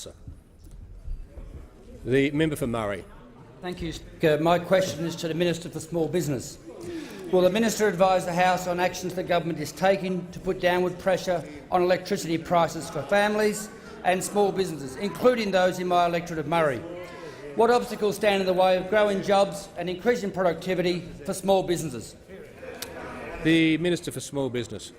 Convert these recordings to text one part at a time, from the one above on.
answer. The member for Murray. Thank you, Speaker. My question is to the Minister for Small Business. Will the Minister advise the House on actions the government is taking to put downward pressure on electricity prices for families and small businesses, including those in my electorate of Murray? What obstacles stand in the way of growing jobs and increasing productivity for small businesses? The Minister for Small Business.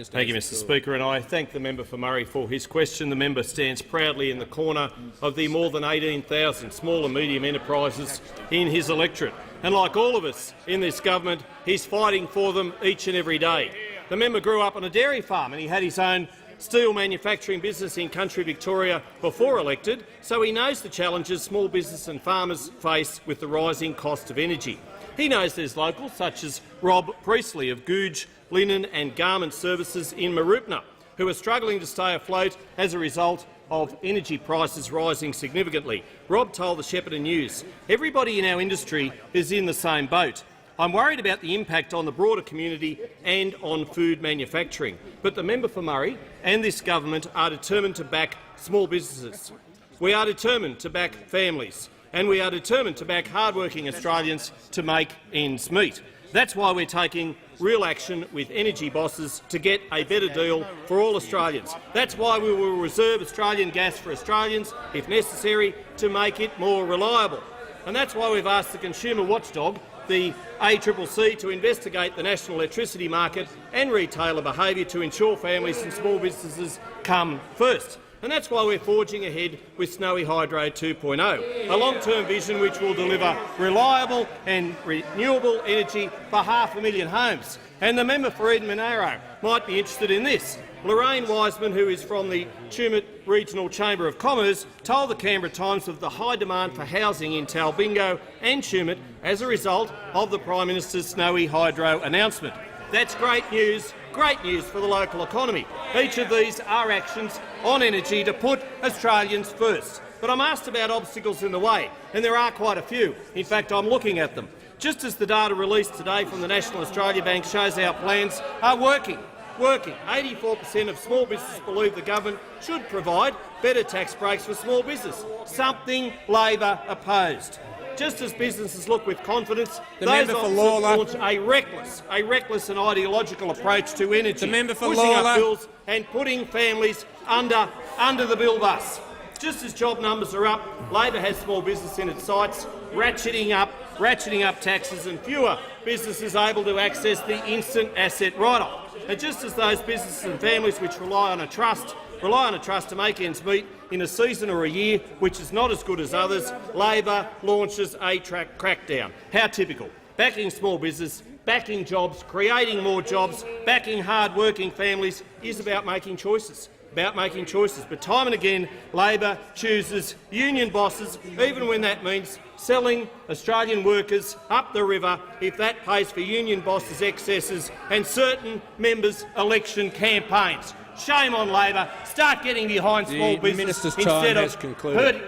Thank you, Mr Speaker, and I thank the member for Murray for his question. The member stands proudly in the corner of the more than 18,000 small and medium enterprises in his electorate. And like all of us in this government, he's fighting for them each and every day. The member grew up on a dairy farm and he had his own steel manufacturing business in country Victoria before elected, so he knows the challenges small business and farmers face with the rising cost of energy. He knows there's locals such as Rob Priestley of Googe Linen and Garment Services in Marupna, who are struggling to stay afloat as a result of energy prices rising significantly. Rob told the Shepparton News, "Everybody in our industry is in the same boat. I'm worried about the impact on the broader community and on food manufacturing. But the member for Murray and this government are determined to back small businesses. We are determined to back families, and we are determined to back hardworking Australians to make ends meet. That's why we're taking real action with energy bosses to get a better deal for all Australians. That's why we will reserve Australian gas for Australians, if necessary, to make it more reliable. And that's why we've asked the consumer watchdog, the ACCC, to investigate the national electricity market and retailer behaviour to ensure families and small businesses come first. And that's why we're forging ahead with Snowy Hydro 2.0, a long-term vision which will deliver reliable and renewable energy for 500,000 homes. And the member for Eden Monaro might be interested in this. Lorraine Wiseman, who is from the Tumut Regional Chamber of Commerce, told the Canberra Times of the high demand for housing in Talbingo and Tumut as a result of the Prime Minister's Snowy Hydro announcement. That's great news for the local economy. Each of these are actions on energy to put Australians first. But I'm asked about obstacles in the way, and there are quite a few. In fact, I'm looking at them. Just as the data released today from the National Australia Bank shows, our plans are working. 84% of small businesses believe the government should provide better tax breaks for small business, something Labor opposed. Just as businesses look with confidence, those officers launch a reckless and ideological approach to energy, pushing up bills and putting families under the bill bus. Just as job numbers are up, Labor has small business in its sights, ratcheting up taxes and fewer businesses able to access the instant asset write-off. And just as those businesses and families which rely on a trust to make ends meet in a season or a year which is not as good as others, Labor launches a crackdown. How typical. Backing small business, backing jobs, creating more jobs, backing hard-working families is about making choices. But time and again, Labor chooses union bosses, even when that means selling Australian workers up the river if that pays for union bosses' excesses and certain members' election campaigns. Shame on Labor. Start getting behind small business instead of hurting.